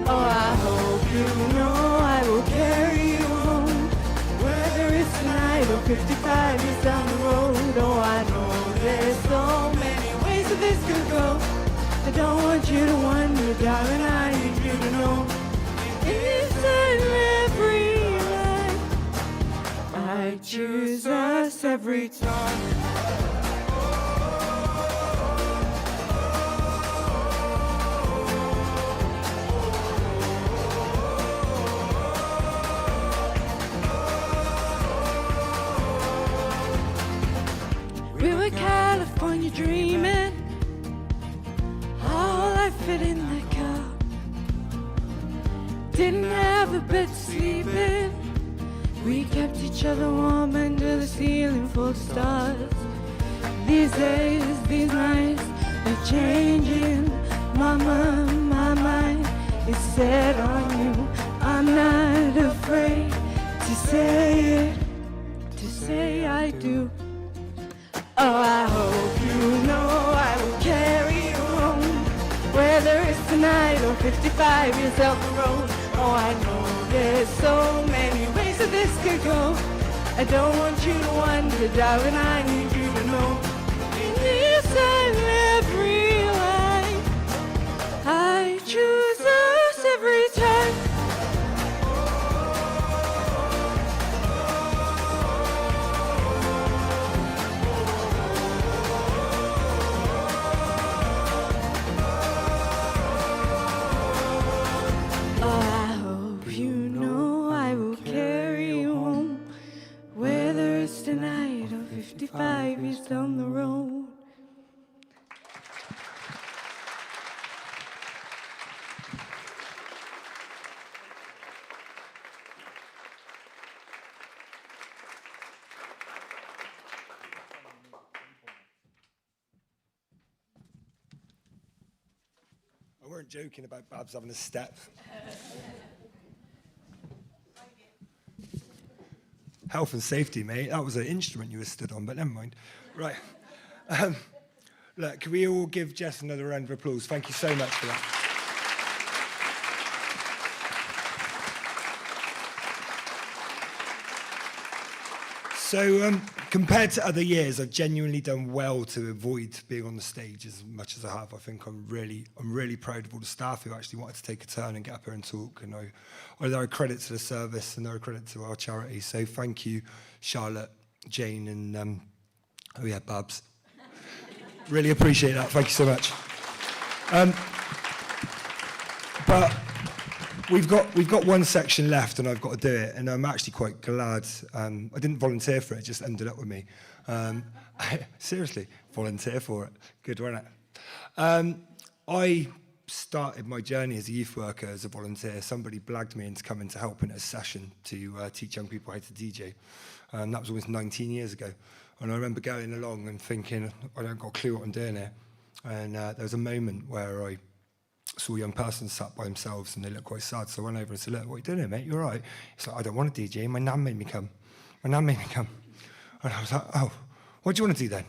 Oh, I hope you know I will carry you home, whether it's tonight or 55 years down the road. Oh, I know there's so many ways that this could go. I don't want you to wonder, darling, I need you to know. In this and every life, I choose us every time. We were California dreaming, all I fit in the car. Didn't have a bed to sleep in. We kept each other warm under the ceiling full of stars. These days, these nights are changing. Mama, my mind is set on you. I'm not afraid to say it, to say I do. Oh, I hope you know I will carry you home, whether it's tonight or 55 years down the road. Oh, I know there's so many ways that this could go. I don't want you to wonder, darling, I need you to know. In this and every life, I choose us every time. Oh, I hope you know I will carry you home, whether it's tonight or 55 years down the road. I weren't joking about Babs having a step. Health and safety, mate. That was an instrument you were stood on, but never mind. Right. Look, can we all give Jess another round of applause? Thank you so much for that. So, compared to other years, I've genuinely done well to avoid being on the stage as much as I have. I think I'm really proud of all the staff who actually wanted to take a turn and get up here and talk. And I owe credit to the service and I owe credit to our charity. So thank you, Charlotte, Jane, and oh yeah, Babs. Really appreciate that. Thank you so much. But we've got one section left, and I've got to do it. And I'm actually quite glad. I didn't volunteer for it; it just ended up with me. Seriously, volunteer for it. Good, wasn't it? I started my journey as a youth worker as a volunteer. Somebody blagged me into coming to help in a session to teach young people how to DJ. That was almost 19 years ago. And I remember going along and thinking, I don't got a clue what I'm doing here. And there was a moment where I saw a young person sat by themselves and they looked quite sad. So I went over and said, look, what are you doing here, mate? You all right? He's like, I don't want to DJ. My nan made me come. And I was like, oh, what do you want to do then?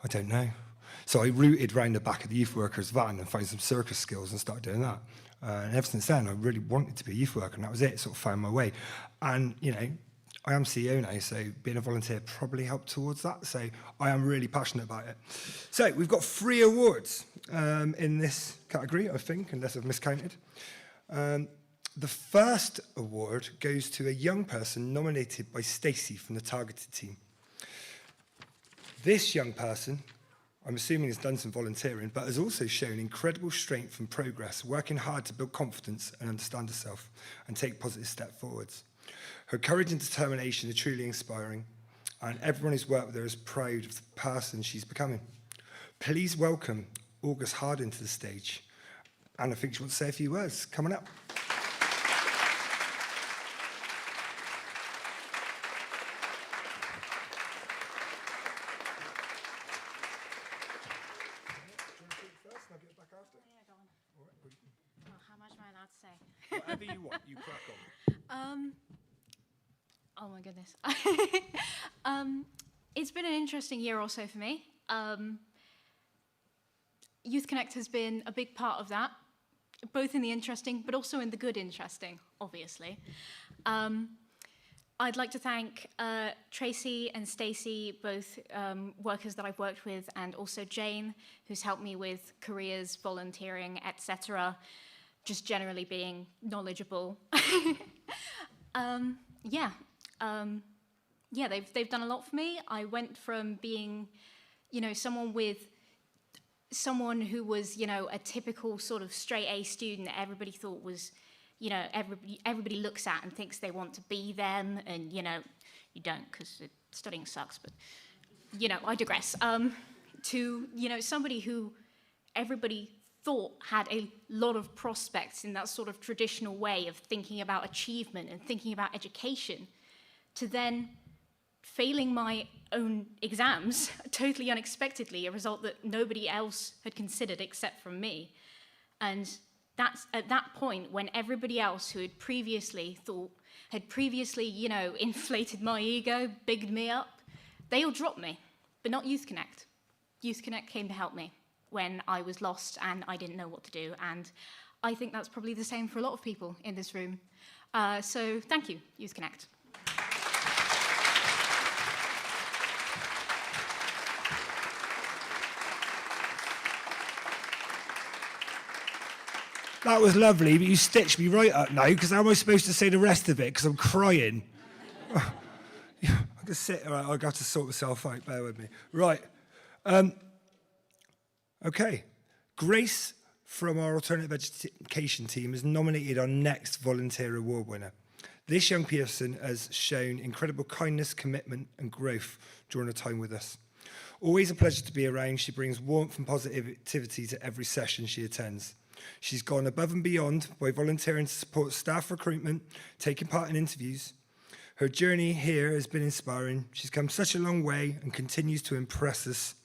I don't know. So I rooted round the back of the youth workers' van and found some circus skills and started doing that. And ever since then, I really wanted to be a youth worker, and that was it. Sort of found my way. And, you know, I am CEO now, so being a volunteer probably helped towards that. So I am really passionate about it. So we've got 3 awards in this category, I think, unless I've miscounted. The first award goes to a young person nominated by Stacey from the targeted team. This young person, I'm assuming, has done some volunteering, but has also shown incredible strength and progress, working hard to build confidence and understand herself and take positive steps forwards. Her courage and determination are truly inspiring, and everyone who's worked with her is proud of the person she's becoming. Please welcome August Harding to the stage, and I think she wants to say a few words. Coming up. Whatever you want, you crack on. Oh my goodness. It's been an interesting year or so for me. Youth Connect has been a big part of that, both in the interesting, but also in the good interesting, obviously. I'd like to thank Tracy and Stacey, both workers that I've worked with, and also Jane, who's helped me with careers, volunteering, etc., just generally being knowledgeable. They've done a lot for me. I went from being, someone who was, a typical sort of straight A student that everybody thought was, everybody looks at and thinks they want to be them, and, you don't, because studying sucks, but, I digress. To, somebody who everybody thought had a lot of prospects in that sort of traditional way of thinking about achievement and thinking about education, to then failing my own exams totally unexpectedly, a result that nobody else had considered except from me. And that's at that point when everybody else who had previously, inflated my ego, bigged me up, they all dropped me. but not Youth Connect. Youth Connect came to help me when I was lost and I didn't know what to do. And I think that's probably the same for a lot of people in this room. So thank you, Youth Connect. That was lovely, but you stitched me right up now, because how am I supposed to say the rest of it? Because I'm crying. I can sit, all right, I'll have to sort myself out, bear with me. Right. Okay. Grace from our Alternative Education team is nominated our next Volunteer Award winner. This young person has shown incredible kindness, commitment and growth during her time with us. Always a pleasure to be around. She brings warmth and positivity to every session she attends. She's gone above and beyond by volunteering to support staff recruitment, taking part in interviews. Her journey here has been inspiring. She's come such a long way and continues to impress us.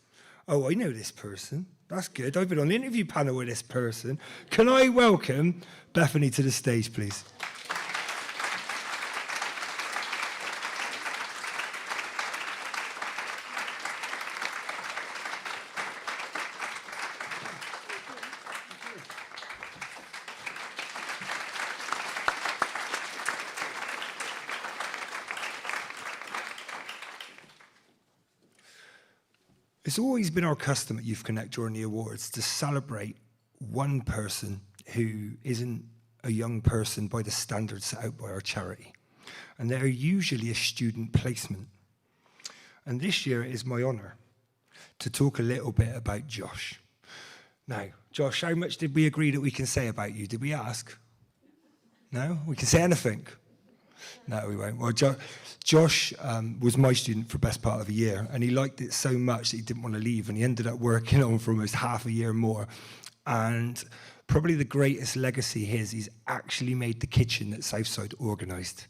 Oh, I know this person. That's good. I've been on the interview panel with this person. Can I welcome Bethany to the stage, please? It's always been our custom at Youth Connect during the awards to celebrate one person who isn't a young person by the standards set out by our charity. And they're usually a student placement. And this year it is my honour to talk a little bit about Josh. Now, Josh, how much did we agree that we can say about you? Did we ask? No? We can say anything? No, we won't. Well, Josh was my student for the best part of a year, and he liked it so much that he didn't want to leave, and he ended up working on for almost half a year more. And probably the greatest legacy he's actually made the kitchen that Southside organised.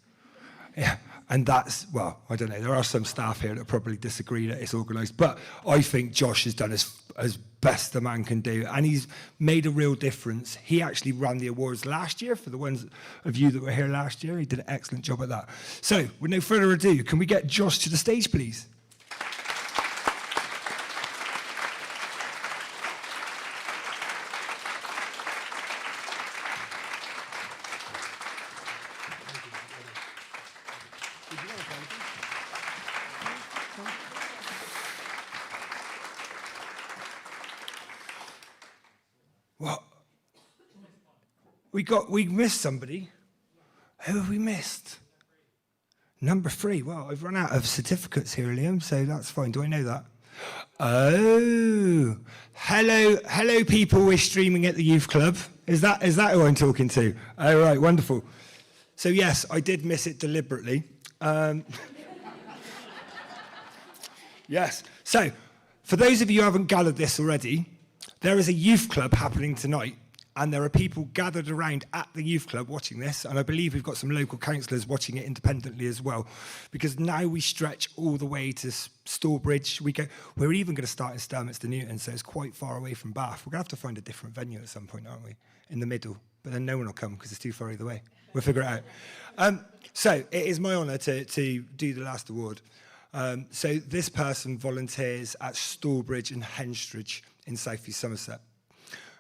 Yeah, and that's, well, I don't know, there are some staff here that probably disagree that it's organised, but I think Josh has done as best a man can do, and he's made a real difference. He actually ran the awards last year, for the ones of you that were here last year. He did an excellent job at that. So, with no further ado, can we get Josh to the stage, please? What? We missed somebody. Who have we missed? Number 3. Well, I've run out of certificates here, Liam, so that's fine. Do I know that? Oh, hello, people. We're streaming at the youth club. Is that who I'm talking to? Oh, right, wonderful. So yes, I did miss it deliberately. Yes. So, for those of you who haven't gathered this already, there is a youth club happening tonight, and there are people gathered around at the youth club watching this, and I believe we've got some local councillors watching it independently as well, because now we stretch all the way to Stallbridge. We're even going to start in Sturminster Newton, so it's quite far away from Bath. We're going to have to find a different venue at some point, aren't we? In the middle. But then no one will come because it's too far either way. We'll figure it out. So it is my honour to do the last award. So this person volunteers at Stallbridge and Henstridge in South East Somerset.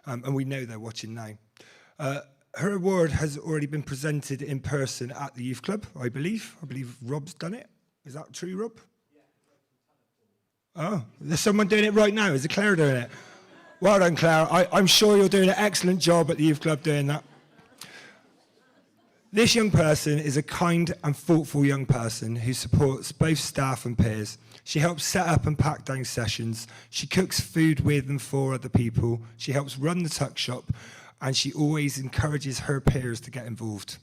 And we know they're watching now. Her award has already been presented in person at the youth club, I believe. I believe Rob's done it. Is that true, Rob? Oh, there's someone doing it right now. Is it Claire doing it? Well done, Claire. I'm sure you're doing an excellent job at the youth club doing that. This young person is a kind and thoughtful young person who supports both staff and peers. She helps set up and pack down sessions. She cooks food with and for other people. She helps run the tuck shop, and she always encourages her peers to get involved.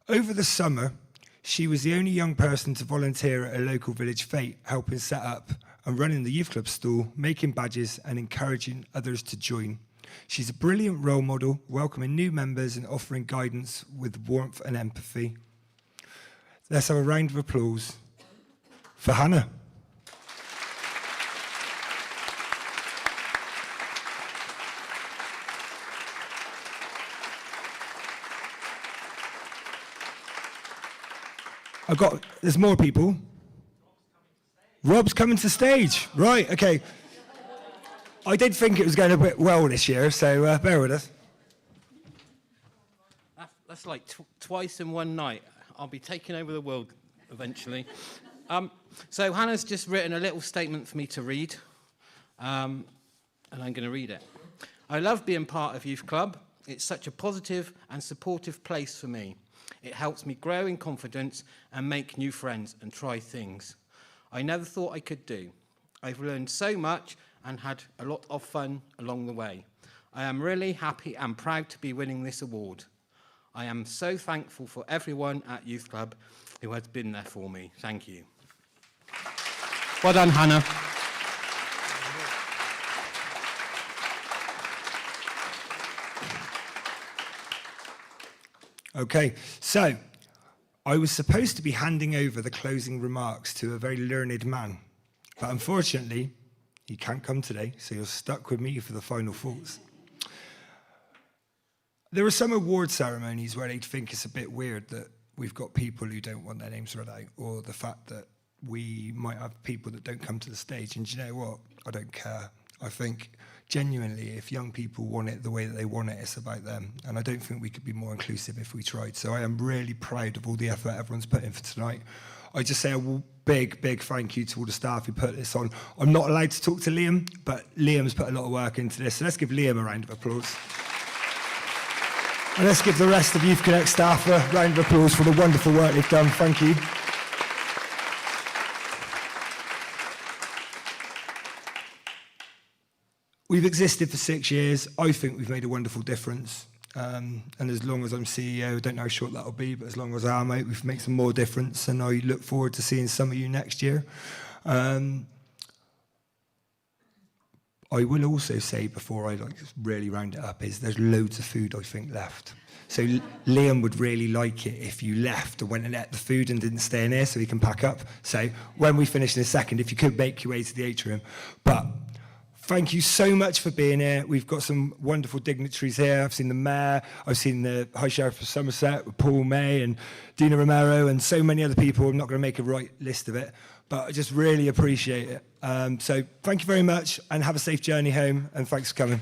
Over the summer, she was the only young person to volunteer at a local village fete, helping set up and running the youth club stall, making badges and encouraging others to join. She's a brilliant role model, welcoming new members and offering guidance with warmth and empathy. Let's have a round of applause for Hannah. There's more people. Rob's coming to stage. Right, okay. I did think it was going a bit well this year, so bear with us. That's like twice in one night. I'll be taking over the world eventually. So Hannah's just written a little statement for me to read, and I'm going to read it. I love being part of Youth Club. It's such a positive and supportive place for me. It helps me grow in confidence and make new friends and try things I never thought I could do. I've learned so much and had a lot of fun along the way. I am really happy and proud to be winning this award. I am so thankful for everyone at Youth Club who has been there for me. Thank you. Well done, Hannah. Okay, so I was supposed to be handing over the closing remarks to a very learned man, but unfortunately, he can't come today, so you're stuck with me for the final thoughts. There are some award ceremonies where they'd think it's a bit weird that we've got people who don't want their names read out, or the fact that we might have people that don't come to the stage. And do you know what? I don't care. I think genuinely, if young people want it the way that they want it, it's about them. And I don't think we could be more inclusive if we tried. So I am really proud of all the effort everyone's put in for tonight. I just say a big, big thank you to all the staff who put this on. I'm not allowed to talk to Liam, but Liam's put a lot of work into this. So let's give Liam a round of applause. And let's give the rest of Youth Connect staff a round of applause for the wonderful work they've done. Thank you. We've existed for 6 years. I think we've made a wonderful difference. And as long as I'm CEO, I don't know how short that'll be, but as long as I am out, we've made some more difference. And I look forward to seeing some of you next year. I will also say, before I really round it up, is there's loads of food, I think, left. So Liam would really like it if you left and went and ate the food and didn't stay in here so he can pack up. So when we finish in a second, if you could make your way to the atrium. But thank you so much for being here. We've got some wonderful dignitaries here. I've seen the Mayor, I've seen the High Sheriff of Somerset with Paul May and Dina Romero and so many other people. I'm not going to make a right list of it, but I just really appreciate it. So thank you very much and have a safe journey home, and thanks for coming.